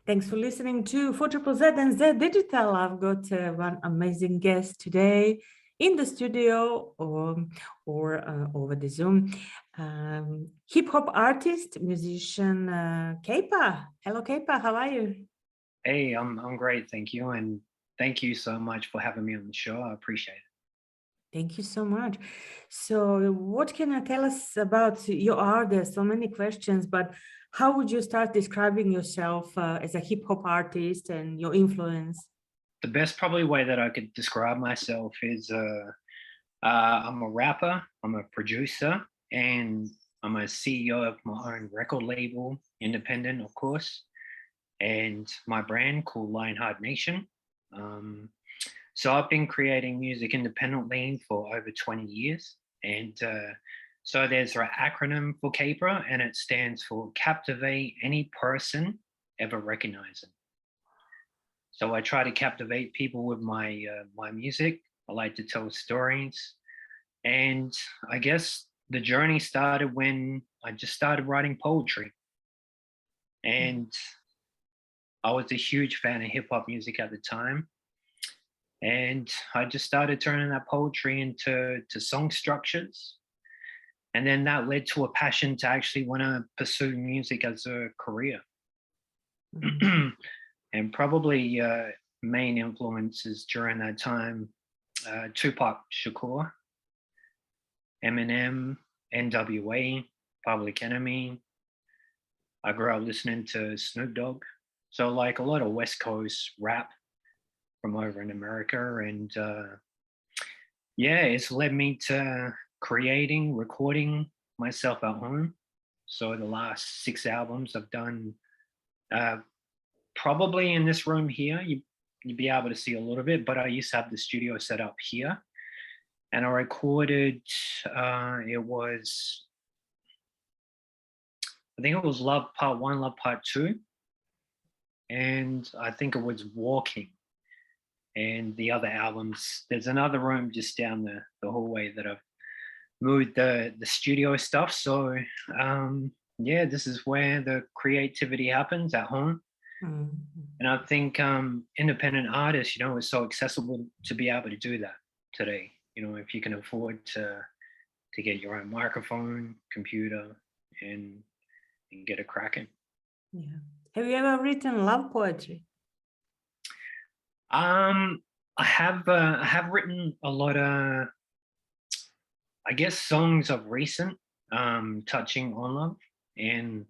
Thanks for listening to Subzzz and Zed Digital. I've got one amazing guest today in the studio or over the Zoom. Hip hop artist, musician, Kepa. Hello, Kepa. How are you? Hey, I'm great, thank you, and thank you so much for having me on the show. I appreciate it. Thank you so much. So, what can you tell us about your art? There's so many questions, but how would you start describing yourself as a hip hop artist and your influence? The best probably way that I could describe myself is I'm a rapper, I'm a producer, and I'm a CEO of my own record label, independent, of course, and my brand called Lionheart Nation. Um, so I've been creating music independently for over 20 years, and so there's an acronym for CAPRA, and it stands for Captivate Any Person Ever Recognizing. So I try to captivate people with my music. I like to tell stories, and I guess the journey started when I just started writing poetry, and I was a huge fan of hip hop music at the time, and I just started turning that poetry into song structures, and then that led to a passion to actually want to pursue music as a career. And probably main influences during that time, Tupac Shakur, Eminem, NWA, Public Enemy. I grew up listening to Snoop Dogg. So like a lot of West Coast rap from over in America. And yeah, it's led me to creating, recording myself at home. So the last 6 albums I've done, probably in this room here, you'd be able to see a little bit, but I used to have the studio set up here. And I recorded, I think it was Love Part 1, Love Part 2. And I think it was Walking. And the other albums, there's another room just down the hallway that I've moved the studio stuff. So yeah, this is where the creativity happens at home. And I think independent artists, it's so accessible to be able to do that today. If you can afford to get your own microphone, computer, and get it cracking. Yeah. Have you ever written love poetry? I have written a lot of, I guess, songs of recent, touching on love, and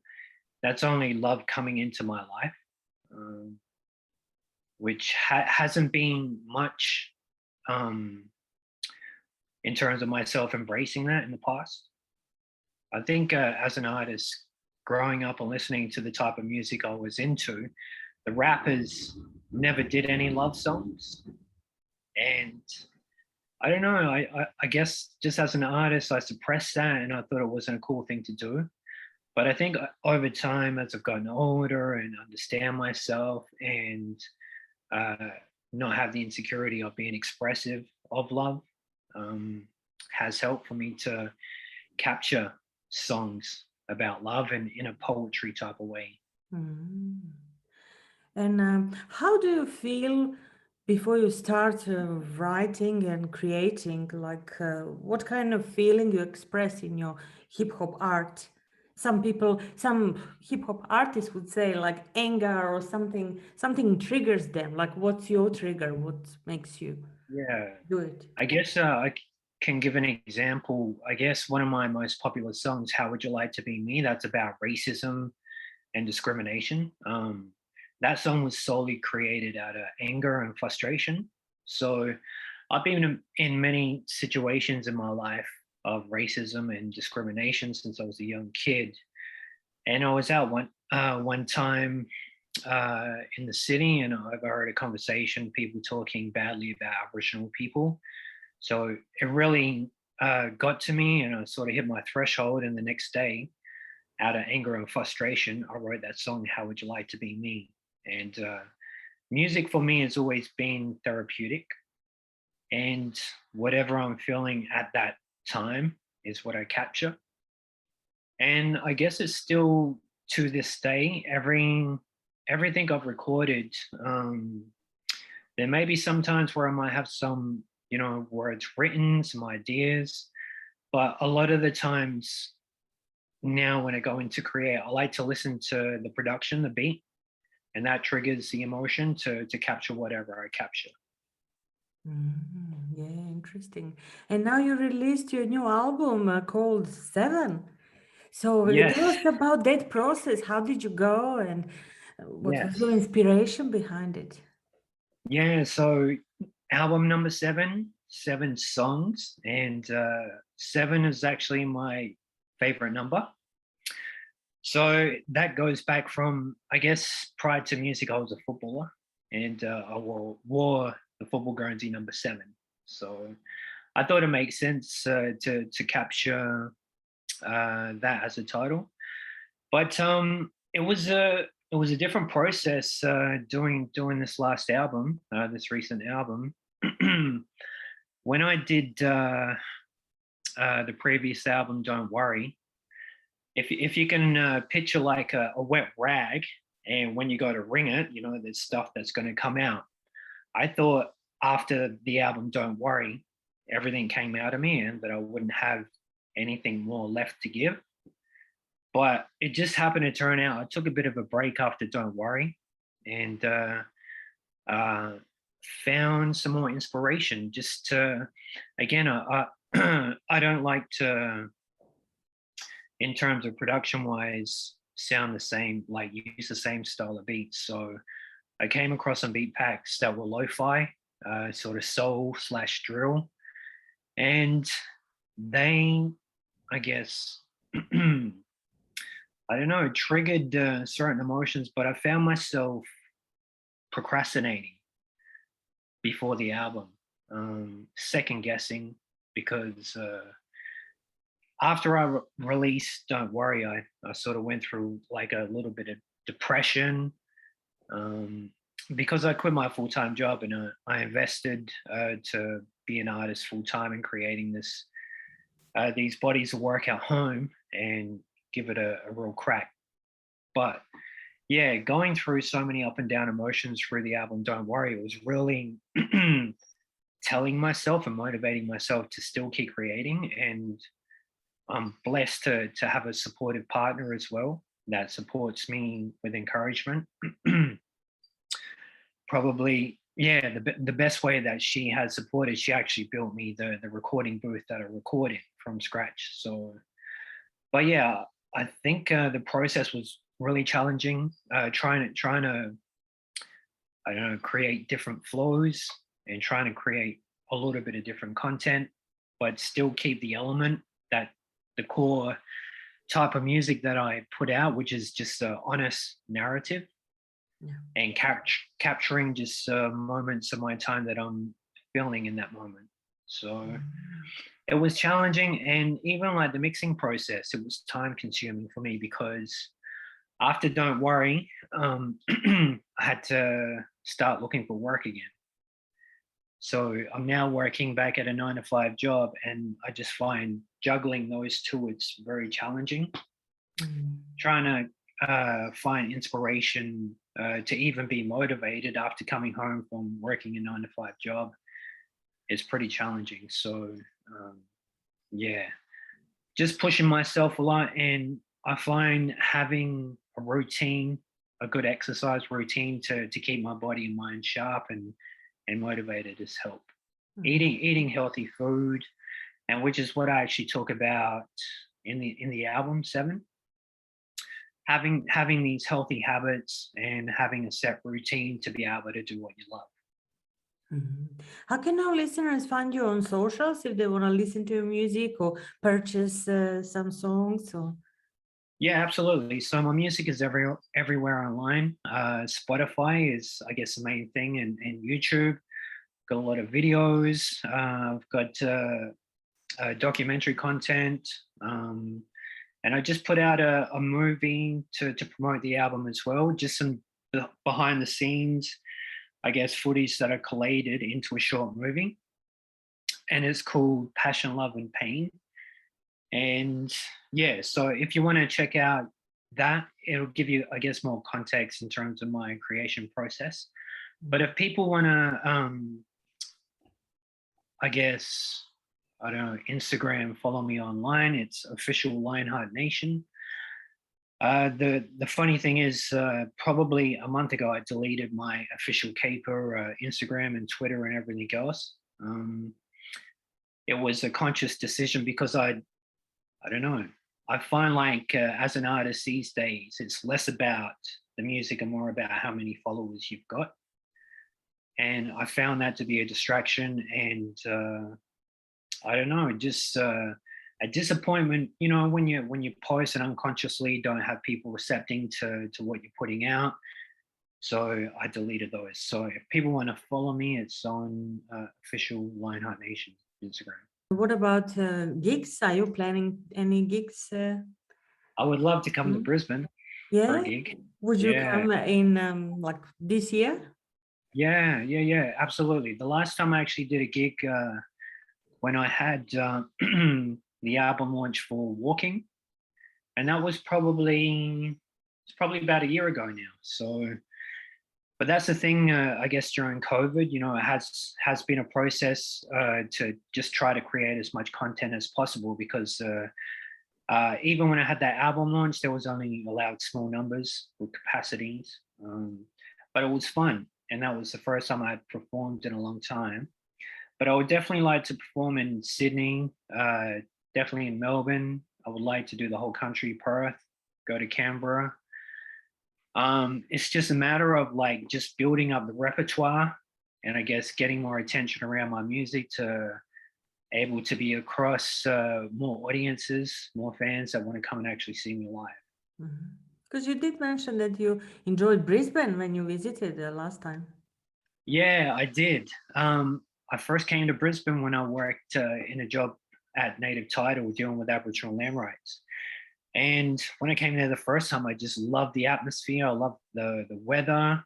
that's only love coming into my life, which hasn't been much in terms of myself embracing that in the past. I think as an artist, growing up and listening to the type of music I was into, the rappers never did any love songs. And I don't know, I guess just as an artist, I suppressed that and I thought it wasn't a cool thing to do. But I think over time, as I've gotten older and understand myself and not have the insecurity of being expressive of love, has helped for me to capture songs about love and in a poetry type of way. And how do you feel before you start writing and creating? Like, what kind of feeling you express in your hip hop art? Some hip hop artists would say like anger or something triggers them. Like, what's your trigger? What makes you do it? I guess I can give an example. I guess one of my most popular songs, How Would You Like to Be Me? That's about racism and discrimination. That song was solely created out of anger and frustration. So I've been in many situations in my life of racism and discrimination since I was a young kid. And I was out one time in the city, and I overheard a conversation, people talking badly about Aboriginal people. So it really got to me, and I sort of hit my threshold. And the next day, out of anger and frustration, I wrote that song, How Would You Like to Be Me? And music for me has always been therapeutic. And whatever I'm feeling at that time is what I capture. And I guess it's still to this day, every everything I've recorded, there may be some times where I might have some, you know, words written, some ideas, but a lot of the times now when I go into create, I like to listen to the production, the beat, and that triggers the emotion to capture whatever I capture. Yeah, interesting. And now you released your new album called Seven. So tell Yes, us about that process. How did you go, and what was yes. your inspiration behind it? Yeah, so album number seven, 7 songs, and seven is actually my favorite number. So that goes back from, I guess, prior to music, I was a footballer, and I wore the football guernsey number 7. So I thought it makes sense to capture that as a title. But it was a different process doing this last album, this recent album. When I did the previous album, Don't Worry, if you can picture like a wet rag, and when you go to wring it, you know, there's stuff that's going to come out. I thought after the album Don't Worry, everything came out of me and that I wouldn't have anything more left to give. But it just happened to turn out I took a bit of a break after Don't Worry, and uh, found some more inspiration. Just to, again, I don't like to, in terms of production wise, sound the same, like use the same style of beats. So I came across some beat packs that were lo-fi, sort of soul slash drill, and they, I guess, I don't know, it triggered certain emotions, but I found myself procrastinating before the album, second guessing, because after I released Don't Worry, I sort of went through like a little bit of depression, um, because I quit my full-time job, and I invested to be an artist full-time in creating these bodies of work at home and give it a real crack. But yeah, going through so many up and down emotions through the album Don't Worry, it was really telling myself and motivating myself to still keep creating. And I'm blessed to have a supportive partner as well that supports me with encouragement. Probably, yeah, the best way that she has supported, she actually built me the recording booth that I recorded from scratch. So, but yeah, I think the process was really challenging. Trying to I don't know, create different flows and trying to create a little bit of different content, but still keep the element that the core type of music that I put out, which is just an honest narrative. Yeah. And capturing just moments of my time that I'm feeling in that moment. So it was challenging, and even like the mixing process, it was time consuming for me because after Don't Worry, I had to start looking for work again. So I'm now working back at a 9 to 5 job, and I just find juggling those two, it's very challenging. Trying to find inspiration to even be motivated after coming home from working a 9 to 5 job is pretty challenging. So yeah, just pushing myself a lot. And I find having a routine, a good exercise routine to keep my body and mind sharp and motivated has helped. Eating healthy food, and which is what I actually talk about in the album 7. Having these healthy habits and having a set routine to be able to do what you love. How can our listeners find you on socials if they want to listen to your music or purchase some songs? Or Yeah, absolutely. So my music is everywhere online. Spotify is, I guess, the main thing, and YouTube. Got a lot of videos. I've got documentary content. And I just put out a movie to promote the album as well. Just some behind the scenes, I guess, footage that I collated into a short movie. And it's called Passion, Love and Pain. And yeah, so if you want to check out that, it'll give you, I guess, more context in terms of my creation process. But if people want to, I guess, I don't know, Instagram, follow me online. It's official Lionheart Nation. The funny thing is, probably a month ago, I deleted my official caper Instagram and Twitter and everything else. It was a conscious decision because I don't know. I find like as an artist these days, it's less about the music and more about how many followers you've got. And I found that to be a distraction, and I don't know, just a disappointment. You know, when you post and unconsciously don't have people recepting to what you're putting out. So I deleted those. So if people want to follow me, it's on official Lionheart Nation Instagram. What about gigs? Are you planning any gigs? I would love to come to Mm. Brisbane for Yeah. a gig. Would you Yeah, come in like this year? yeah, absolutely. The last time I actually did a gig, when I had the album launch for Walking, and that was probably about a year ago now. So, but that's the thing. I guess during COVID, you know, it has been a process to just try to create as much content as possible because even when I had that album launch, there was only allowed small numbers with capacities, but it was fun, and that was the first time I had performed in a long time. But I would definitely like to perform in Sydney, definitely in Melbourne. I would like to do the whole country, Perth, go to Canberra. It's just a matter of like just building up the repertoire and I guess getting more attention around my music to able to be across more audiences, more fans that want to come and actually see me live. Because you did mention that you enjoyed Brisbane when you visited last time. Yeah, I did. I first came to Brisbane when I worked in a job at Native Title dealing with Aboriginal land rights. And when I came there the first time, I just loved the atmosphere. I loved the weather.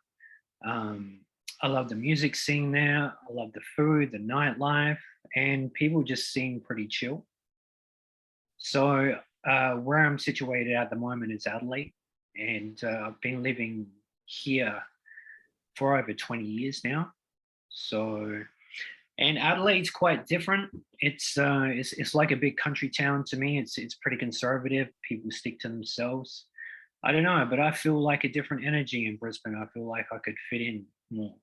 Um, I loved the music scene there. I loved the food, the nightlife, and people just seemed pretty chill. So where I'm situated at the moment is Adelaide, and I've been living here for over 20 years now. So, and Adelaide's quite different. It's like a big country town to me. It's pretty conservative. People stick to themselves. I don't know, but I feel like a different energy in Brisbane. I feel like I could fit in more.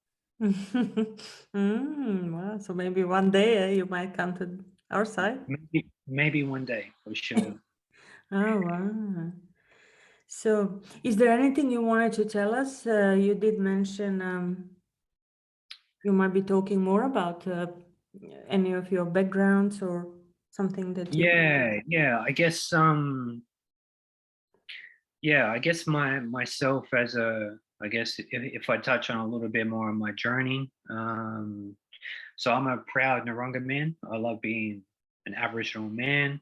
Well, so maybe one day you might come to our side. Maybe one day for sure. Oh, wow. So, is there anything you wanted to tell us? You did mention you might be talking more about any of your backgrounds or something that you. Yeah. I guess myself as a, I guess if I touch on a little bit more on my journey. So I'm a proud Narungga man. I love being an Aboriginal man,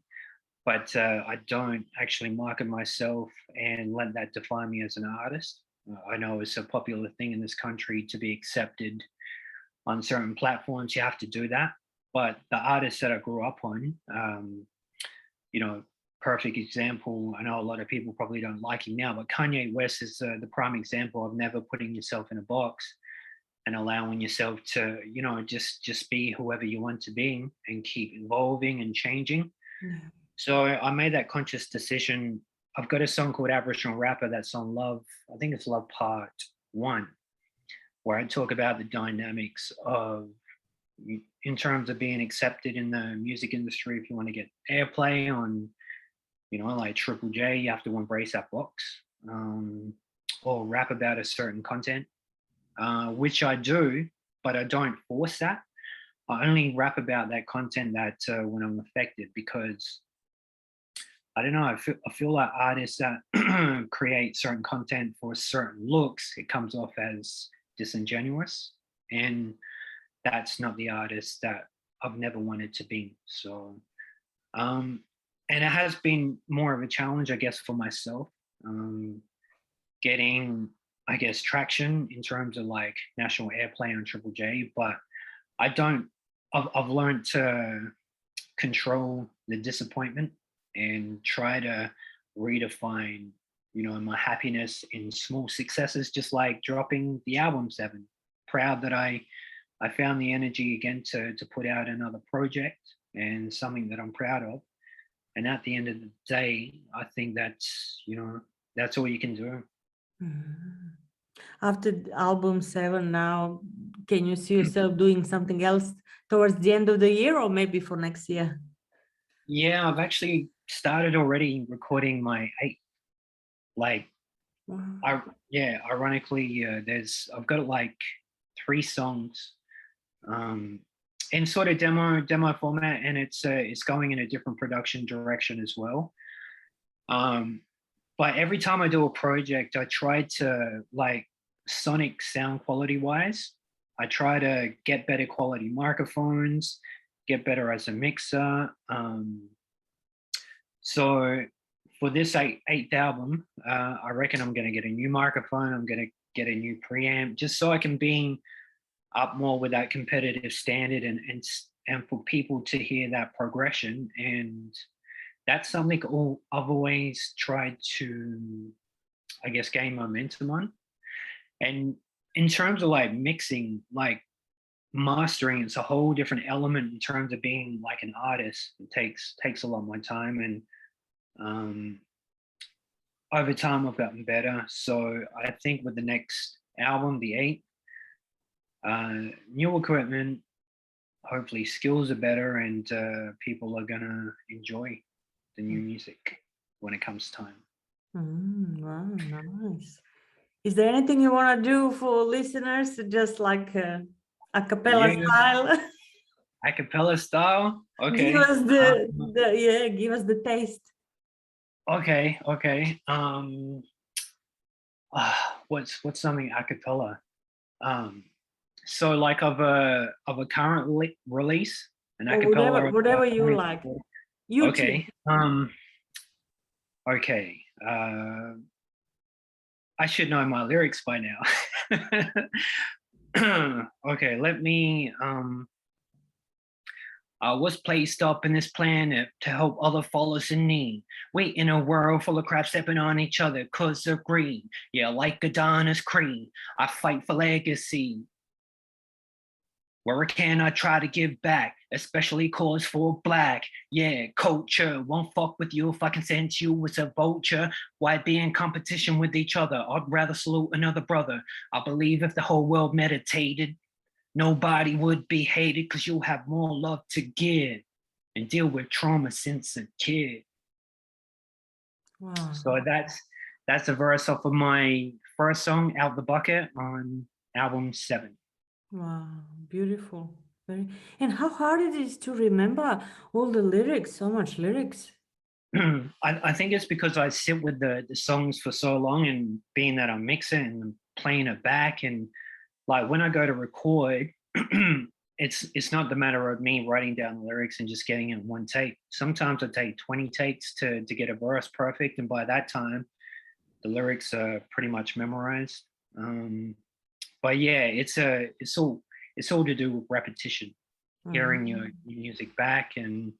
but I don't actually market myself and let that define me as an artist. I know it's a popular thing in this country to be accepted on certain platforms. You have to do that. But the artists that I grew up on, you know, perfect example. I know a lot of people probably don't like him now, but Kanye West is the prime example of never putting yourself in a box and allowing yourself to, you know, just be whoever you want to be and keep evolving and changing. Yeah. So I made that conscious decision. I've got a song called Aboriginal Rapper that's on Love. I think it's Love Part 1, where I talk about the dynamics of, in terms of being accepted in the music industry. If you want to get airplay on, you know, like Triple J, you have to embrace that box, or rap about a certain content, which I do, but I don't force that. I only rap about that content that when I'm affected, because I don't know, I feel like artists that create certain content for certain looks, it comes off as disingenuous. And that's not the artist that I've never wanted to be. So, and it has been more of a challenge, I guess, for myself, getting, I guess, traction in terms of like national airplay on Triple J. But I don't, I've learned to control the disappointment and try to redefine you know, my happiness in small successes, just like dropping the album 7. Proud that I found the energy again to put out another project and something that I'm proud of. And at the end of the day, I think that's, you know, that's all you can do. Mhm. After album 7 now, can you see yourself doing something else towards the end of the year or maybe for next year? Yeah, I've actually started already recording my 8th. Like, Wow. ironically, I've got like 3 songs in sort of demo format, and it's going in a different production direction as well. Um, but every time I do a project, I try to, like, sonic sound quality wise, I try to get better quality microphones, get better as a mixer. So for this eighth album, I reckon I'm going to get a new microphone. I'm going to get a new preamp, just so I can be up more with that competitive standard, and for people to hear that progression. And that's something I've always tried to, I guess, gain momentum on. And in terms of like mixing, like mastering, it's a whole different element in terms of being like an artist. It takes a lot more time, and um, over time I've gotten better. So I think with the next album, the 8th, new equipment, hopefully skills are better, and people are gonna enjoy the new music when it comes time. Wow, nice. Is there anything you want to do for listeners, just like a cappella Yeah, style? acapella style. Give Okay. us the give us the taste. Okay. What's something acapella? Um, so like of a current release, an Or whatever acapella. whatever you like. YouTube. Okay. Okay. I should know my lyrics by now. Okay, let me I was placed up in this planet to help other followers in need. We in a world full of crap stepping on each other cause they're green. Yeah, like Adonis cream. I fight for legacy. Where I can, I try to give back, especially cause for black. Yeah, culture won't fuck with you if I can sense you as a vulture. Why be in competition with each other? I'd rather salute another brother. I believe if the whole world meditated, nobody would be hated because you'll have more love to give and deal with trauma since a kid. Wow. So that's a verse off of my first song, Out the Bucket, on album 7. Wow. Beautiful. Very. And how hard it is to remember all the lyrics, so much lyrics. I think it's because I sit with the songs for so long, and being that I'm mixing and playing it back, and like when I go to record, it's not the matter of me writing down the lyrics and just getting it in one take. Sometimes I take 20 takes to get a verse perfect, and by that time, the lyrics are pretty much memorized. But yeah, it's all to do with repetition, hearing your music back, and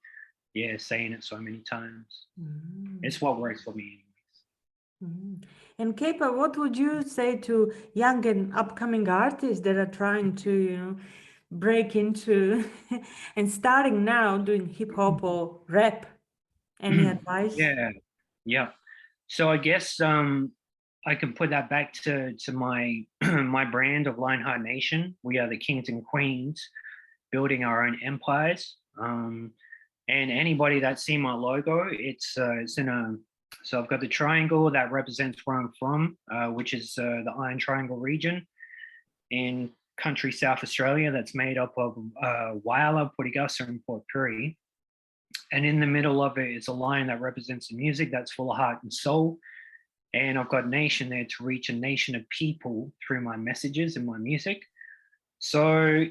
yeah, saying it so many times. Mm. It's what works for me Mm. And Kepa, what would you say to young and upcoming artists that are trying to, break into and starting now doing hip hop or rap? Any anyways. advice? Yeah. So I guess I can put that back to my my brand of Lionheart Nation. We are the kings and queens building our own empires. And anybody that's seen my logo, it's in a, so I've got the triangle that represents where I'm from, which is the Iron Triangle region in country South Australia. That's made up of Whyalla, Puttigassa, and Port Pirie. And in the middle of it is a lion that represents the music that's full of heart and soul. And I've got nation there to reach a nation of people through my messages and my music. So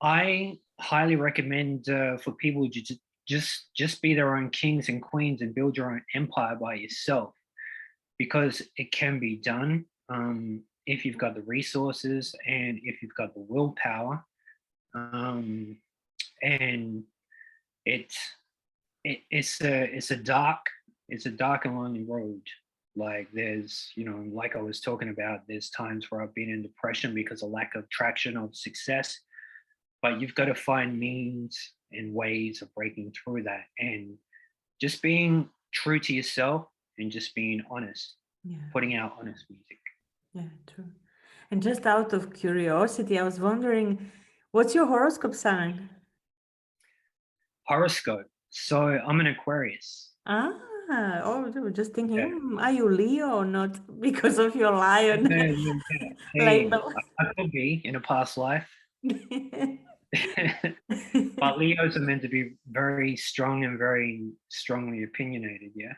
I highly recommend for people to just be their own kings and queens and build your own empire by yourself, because it can be done if you've got the resources and if you've got the willpower. And it's it's a dark and lonely road, Like there's, like I was talking about, there's times where I've been in depression because of lack of traction of success, but you've got to find means and ways of breaking through that and just being true to yourself and just being honest, Yeah, putting out honest music. yeah, true. And just out of curiosity, I was wondering, what's your horoscope sign? Horoscope. So I'm an Aquarius. Ah, oh, I was just thinking, Yeah. are you Leo or not? Because of your lion Yeah, yeah, yeah. Hey, label. I could be in a past life. But Leos are meant to be very strong and very strongly opinionated, yeah.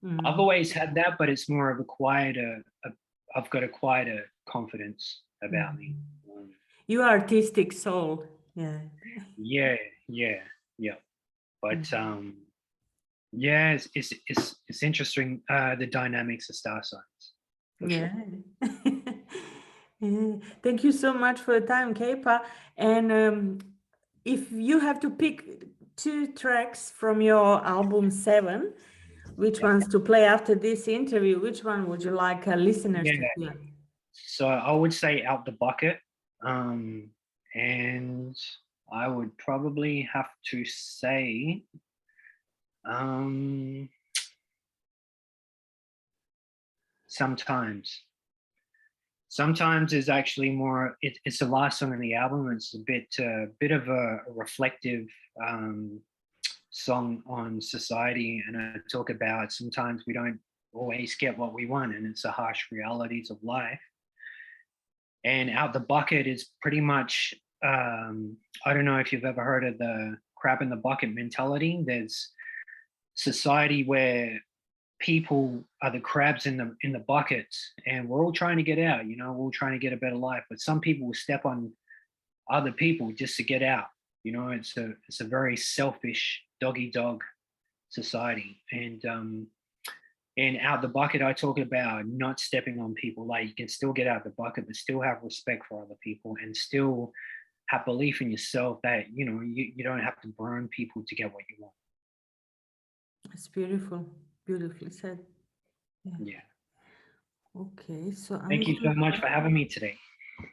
I've Mm. always had that, but it's more of I've got a quieter confidence about me. Mm. You are artistic soul. Yeah. Yeah, yeah, yeah. But Mm. yeah, it's interesting, the dynamics of star signs, for sure. Yeah. Yeah. Thank you so much for your time, Kepa. And if you have to pick two tracks from your album Seven, which Yeah. ones to play after this interview, which one would you like listeners Yeah. to hear? So I would say Out the Bucket. And I would probably have to say um sometimes. Sometimes is actually more. It's the last song on the album. It's a bit of a reflective song on society, and I talk about sometimes we don't always get what we want, and it's the harsh realities of life. And Out the Bucket is pretty much. I don't know if you've ever heard of the crab in the bucket mentality. There's society where people are the crabs in the buckets, and we're all trying to get out. We're all trying to get a better life, but some people will step on other people just to get out. It's a very selfish dog eat dog society. And Out the Bucket, I talk about not stepping on people. Like, you can still get out the bucket, but still have respect for other people and still have belief in yourself that you don't have to burn people to get what you want. It's beautiful, beautifully said. Yeah. Yeah. Okay, so I'm Thank you so gonna. much for having me today.